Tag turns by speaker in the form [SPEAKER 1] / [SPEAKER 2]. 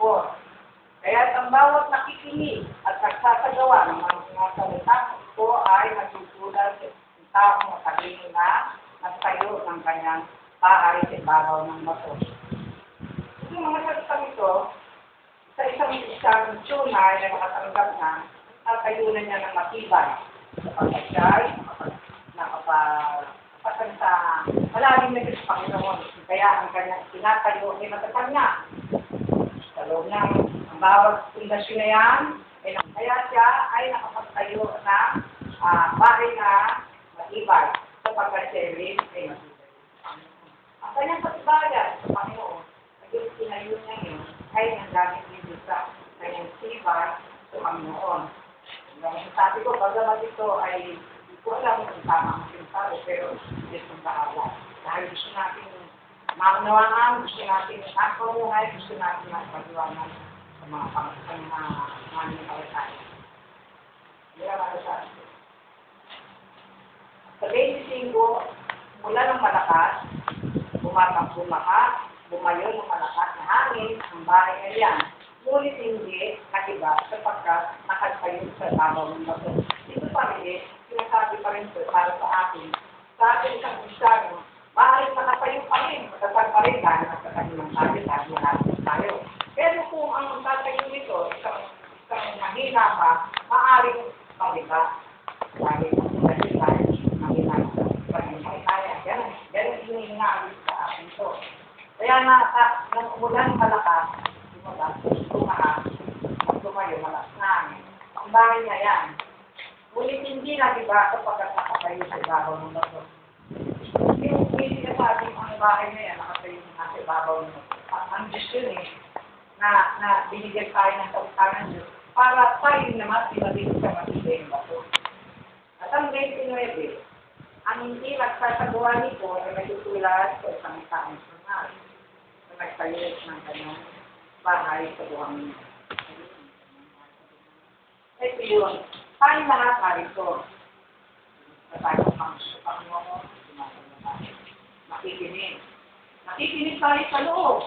[SPEAKER 1] 4. Kaya ang bawat nakikinig at nagsasagawa ng mga salitang ito ay nagsusulat ng taong matalino na nagtayo ng kanyang bahay sa ibabaw ng bato. Yung mga salitang ito, sa isang tunay na nakatanggap na, natayo na niya ng matibay. Kapag siya ay nakapagpatan sa malalim na Diyos Panginoon. Kaya ang kanyang tinatayo ay matatag na. Sa loob ng bawat pundasyon na yan, kaya siya ay nakapagtayo ng bahay na matibay. Sapagkat siya rin ay matibay. Ang kanyang patibayan sa Panginoon, yung tinayo niya yun, ay nanggamit dito sa kanyang tibay sa Panginoon. Sabi ko, bagamat ito ay hindi ko alam kung tama ang sinasabi, pero hindi kong bahala. Dahil gusto natin maunawaan, gusto natin nakamuhay, gusto natin magpagawanan sa mga pangyayari. Hindi na malasabi. Sa 25, mula ng malakas, bumayo ng malakas na hangin ang bahay na yan. Ngunit hindi nakiba sapagkat nakagtayo sa tabaw ng bato. Ito pa rin, sinasabi pa rin para sa atin. Sa ating isang Kristiyano, maaaring nakatayo pa rin, matatag pa rin dahil nakatayo ng tayo, dahil mahalin tayo. Pero kung ang tatayo nito, isang mahina pa, maaaring pagiba. Dahil mahina pa rin kaya. Ganun hinihingalit sa atin ito. Kaya nung umulan malakas, tumayo, malas na. Ang bahay niya yan. Ngunit hindi nagiba kapag nakatayo sa ibabaw ng bato. Yung sinasabing ang bahay na yan, nakatayo sa ibabaw ng bato. Ang Diyos yun na binigyan tayo ng kautanan Diyos para tayo naman pinabigyan sa matibay ng bato. At ang 29, ang hindi nagsasagawa nito ay nagtutulad sa isang taong sunod na nagtayo ng kanyang bahay sa buhang nito. Ito yun. Tayo lahat narito. Sa tayo Panginoon, makikinig. Makikinig tayo sa loob.